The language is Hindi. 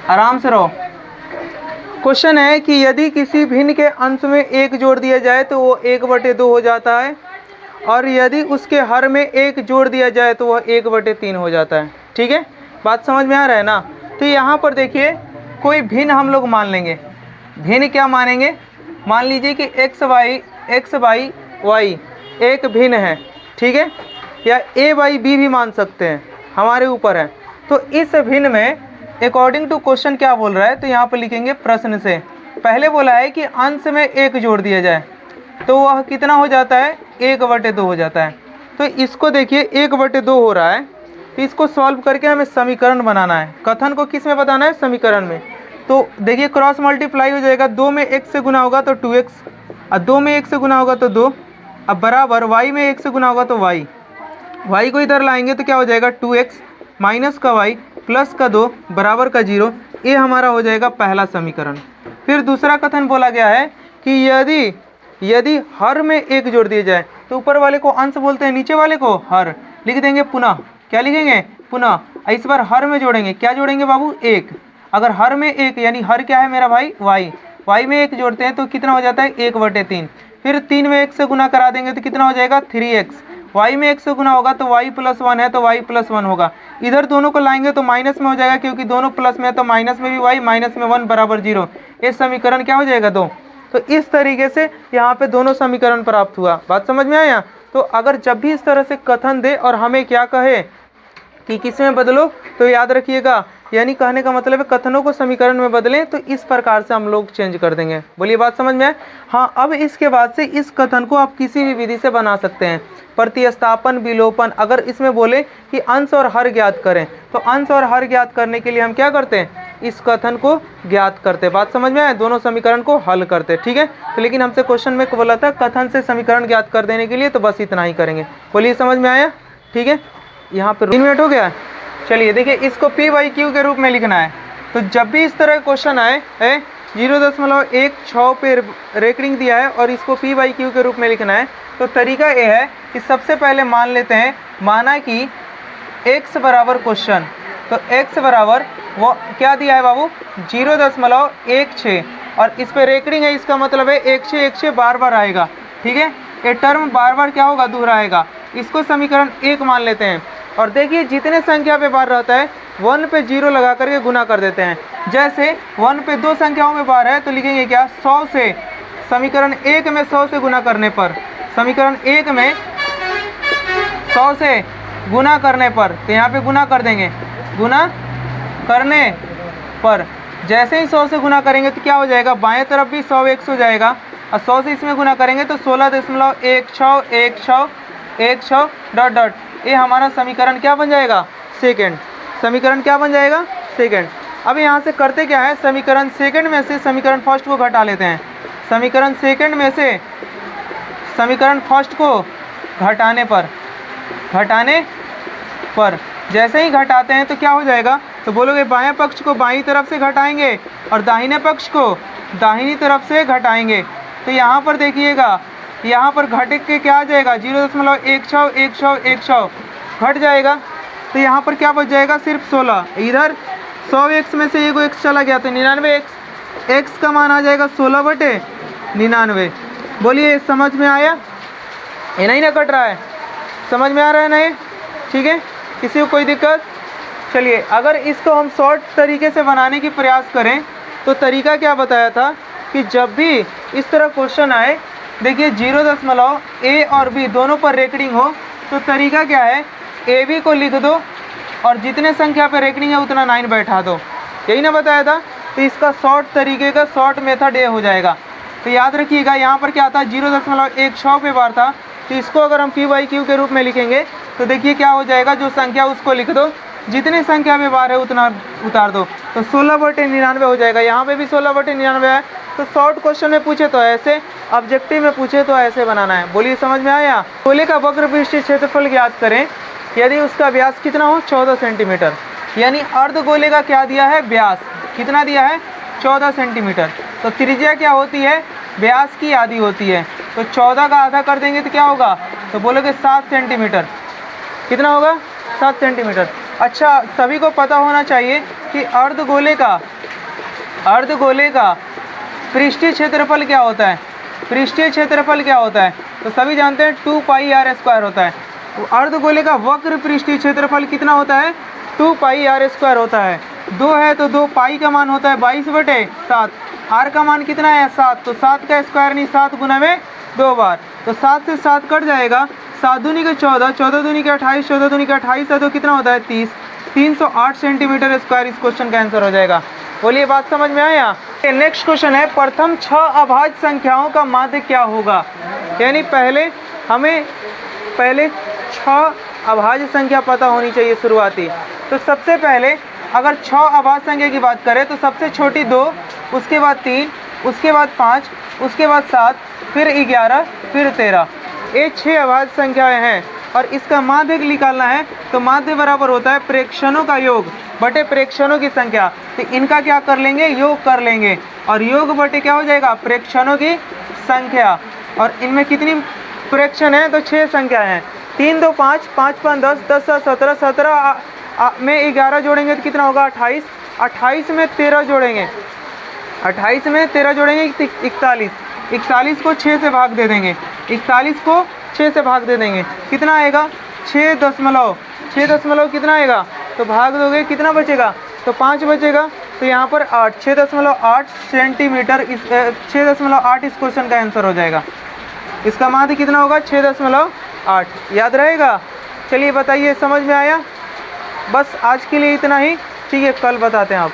आराम से रहो। क्वेश्चन है कि यदि किसी भिन्न के अंश में 1 जोड़ दिया जाए तो वो 1/2 हो जाता है, और यदि उसके हर में 1 जोड़ दिया जाए तो वह 1/3 हो जाता है। ठीक है, बात समझ में आ रहा है ना। तो यहाँ पर देखिए कोई भिन्न हम लोग मान लेंगे। भिन्न क्या मानेंगे, मान लीजिए कि x बाई y एक भिन्न है, ठीक है, या a बाई b भी मान सकते हैं, हमारे ऊपर है। तो इस भिन्न में अकॉर्डिंग टू क्वेश्चन क्या बोल रहा है, तो यहाँ पर लिखेंगे प्रश्न से। पहले बोला है कि अंश में 1 जोड़ दिया जाए तो वह कितना हो जाता है, 1/2 हो जाता है। तो इसको देखिए 1/2 हो रहा है, तो इसको सॉल्व करके हमें समीकरण बनाना है। कथन को किस में बताना है, समीकरण में। तो देखिए क्रॉस मल्टीप्लाई हो जाएगा, 2 में 1 से गुना होगा तो 2x, और 2 में 1 से गुना होगा तो 2, अब बराबर y में 1 से गुना होगा तो y को इधर लाएंगे तो क्या हो जाएगा, 2x माइनस का y प्लस का 2 बराबर का 0। ये हमारा हो जाएगा पहला समीकरण। फिर दूसरा कथन बोला गया है कि यदि हर में 1 जोड़ दिया जाए, तो ऊपर वाले को अंश बोलते हैं, नीचे वाले को हर। लिख देंगे पुनः, क्या लिखेंगे, पुनः। इस बार हर में जोड़ेंगे, क्या जोड़ेंगे बाबू, 1। अगर हर में 1 यानी हर क्या है मेरा भाई, y में 1 जोड़ते हैं तो कितना हो जाता है, 1/3। फिर 3 में 1 से गुना करा देंगे तो कितना हो जाएगा, 3x। y में 1 से गुना होगा तो y + 1 है तो y + 1 होगा। इधर दोनों को लाएंगे तो माइनस में हो जाएगा, क्योंकि दोनों प्लस में है तो माइनस में भी y, माइनस में 1 बराबर 0। ये समीकरण क्या हो जाएगा, 2। तो इस तरीके से यहाँ पे दोनों समीकरण प्राप्त हुआ। बात समझ में आया। तो अगर जब भी इस तरह से कथन दे और हमें क्या कहे कि किस में बदलो, तो याद रखिएगा, यानी कहने का मतलब है कथनों को समीकरण में बदलें, तो इस प्रकार से हम लोग चेंज कर देंगे। बोलिए बात समझ में आए। हाँ, अब इसके बाद से इस कथन को आप किसी भी विधि से बना सकते हैं, प्रतिस्थापन, विलोपन। अगर इसमें बोले कि अंश और हर ज्ञात करें, तो अंश और हर ज्ञात करने के लिए हम क्या करते हैं, इस कथन को ज्ञात करते। बात समझ में आए, दोनों समीकरण को हल करते, ठीक है। तो लेकिन हमसे क्वेश्चन में बोला था कथन से समीकरण ज्ञात कर देने के लिए, तो बस इतना ही करेंगे। बोलिए समझ में आया, ठीक है। यहाँ पर 3 मिनट हो गया। चलिए देखिए, इसको p/q के रूप में लिखना है। तो जब भी इस तरह क्वेश्चन आए है 0.16 पे रेकरिंग दिया है और इसको p/q के रूप में लिखना है, तो तरीका ये है कि सबसे पहले मान लेते हैं, माना कि x बराबर क्वेश्चन, तो x बराबर वो क्या दिया है बाबू, 0.16, और इस पे रेकरिंग है, इसका मतलब है 1 बार बार आएगा, ठीक है। ये टर्म बार बार क्या होगा, दोहराएगा। इसको समीकरण 1 मान लेते हैं। और देखिए जितने संख्या पे बार रहता है 1 पे 0 लगा करके गुना कर देते हैं। जैसे 1 पे 2 संख्याओं में बार है तो लिखेंगे क्या, 100 से, समीकरण 1 में 100 से गुना करने पर, समीकरण 1 में 100 से गुना करने पर, तो यहाँ पे गुना कर देंगे, गुना करने पर जैसे ही 100 से गुना करेंगे तो क्या हो जाएगा, बाएं तरफ भी 100x हो जाएगा, और 100 से इसमें गुना करेंगे तो 16.16 डॉट डॉट, ये हमारा समीकरण क्या बन जाएगा, सेकंड। समीकरण क्या बन जाएगा, सेकंड। अब यहाँ से करते क्या है, समीकरण सेकंड में से समीकरण फर्स्ट को घटा लेते हैं। समीकरण सेकंड में से समीकरण फर्स्ट को घटाने पर जैसे ही घटाते हैं तो क्या हो जाएगा, तो बोलोगे बाएं पक्ष को बाईं तरफ से घटाएंगे और दाहिने पक्ष को दाहिनी तरफ से घटाएंगे। तो यहाँ पर देखिएगा, यहाँ पर घट के क्या आ जाएगा, 0.16 घट जाएगा। तो यहाँ पर क्या बच जाएगा, सिर्फ 16। इधर 100x में से 1x चला गया तो 99x, x का मान आ जाएगा 16/99। बोलिए समझ में आया, ये नहीं ना कट रहा है, समझ में आ रहा है ना ये, ठीक है। किसी को कोई दिक्कत। चलिए अगर इसको हम शॉर्ट तरीके से बनाने की प्रयास करें तो तरीका क्या बताया था कि जब भी इस तरह क्वेश्चन आए, देखिए 0.a और b दोनों पर रेकरिंग हो, तो तरीका क्या है, ए बी को लिख दो और जितने संख्या पर रेकरिंग है उतना 9 बैठा दो, यही ना बताया था। तो इसका शॉर्ट तरीके का शॉर्ट मेथड ये हो जाएगा। तो याद रखिएगा यहाँ पर क्या था, 0.16 पे बार था, तो इसको अगर हम p/q के रूप में लिखेंगे तो देखिए क्या हो जाएगा, जो संख्या उसको लिख दो, जितने संख्या में बार है उतना उतार दो, तो 16/99 हो जाएगा। यहाँ पे भी 16/99 है। तो शॉर्ट क्वेश्चन में पूछे तो ऐसे, ऑब्जेक्टिव में पूछे तो ऐसे बनाना है। बोलिए समझ में आया। गोले का वक्र पृष्ठीय क्षेत्रफल ज्ञात करें यदि उसका व्यास कितना हो, 14 सेंटीमीटर। यानी अर्धगोले का क्या दिया है, व्यास कितना दिया है, 14 सेंटीमीटर। तो त्रिज्या क्या होती है, व्यास की आधी होती है। तो 14 का आधा कर देंगे तो क्या होगा, तो बोलोगे 7 सेंटीमीटर। कितना होगा, 7 सेंटीमीटर। अच्छा, सभी को पता होना चाहिए कि अर्धगोले का पृष्ठीय क्षेत्रफल क्या होता है। पृष्ठीय क्षेत्रफल क्या होता है? तो सभी जानते हैं 2 पाई r स्क्वायर होता है। तो अर्धगोले का वक्र पृष्ठीय क्षेत्रफल कितना होता है? 2 पाई r स्क्वायर होता है। 2 है तो 2 पाई का मान होता है 22/7, r का मान कितना है 7, तो 7 का स्क्वायर नहीं 7 गुना में 2 बार, तो 7 से 7 कट जाएगा, 7 दूनी के 14, 14 दूनी के 28, 14 दूनी के 28 है तो कितना होता है 30, 308 सेंटीमीटर स्क्वायर इस क्वेश्चन का आंसर हो जाएगा। बोलिए, बात समझ में आया? नेक्स्ट क्वेश्चन है, प्रथम 6 अभाज्य संख्याओं का माध्य क्या होगा। यानी पहले 6 अभाज्य संख्या पता होनी चाहिए शुरुआती। तो सबसे पहले अगर 6 अभाज्य संख्या की बात करें तो सबसे छोटी 2, उसके बाद 3, उसके बाद 5, उसके बाद 7, फिर 11, फिर 13, ये 6 अभाज्य संख्याएं हैं। और इसका माध्य निकालना है तो माध्य बराबर होता है प्रेक्षणों का योग बटे प्रेक्षणों की संख्या। तो इनका क्या कर लेंगे, योग कर लेंगे, और योग बटे क्या हो जाएगा, प्रेक्षणों की संख्या। और इनमें कितनी प्रेक्षण है? तो 6 संख्या हैं, 3 2 5, 5 5 10, 10 17, 17 में 11 जोड़ेंगे तो कितना होगा 28, 28 में 13 जोड़ेंगे, 28 में 13 जोड़ेंगे 41, 41 को 6 से भाग दे देंगे, 41 को 6 से भाग दे देंगे, कितना आएगा 6 कितना आएगा, तो भाग दोगे कितना बचेगा, तो 5 बचेगा। तो यहाँ पर 8, 6.8 सेंटीमीटर, 6.8 इस क्वेश्चन का आंसर हो जाएगा। इसका माध्य कितना होगा 6.8, याद रहेगा। चलिए बताइए, समझ में आया? बस आज के लिए इतना ही, ठीक है, कल बताते हैं आप।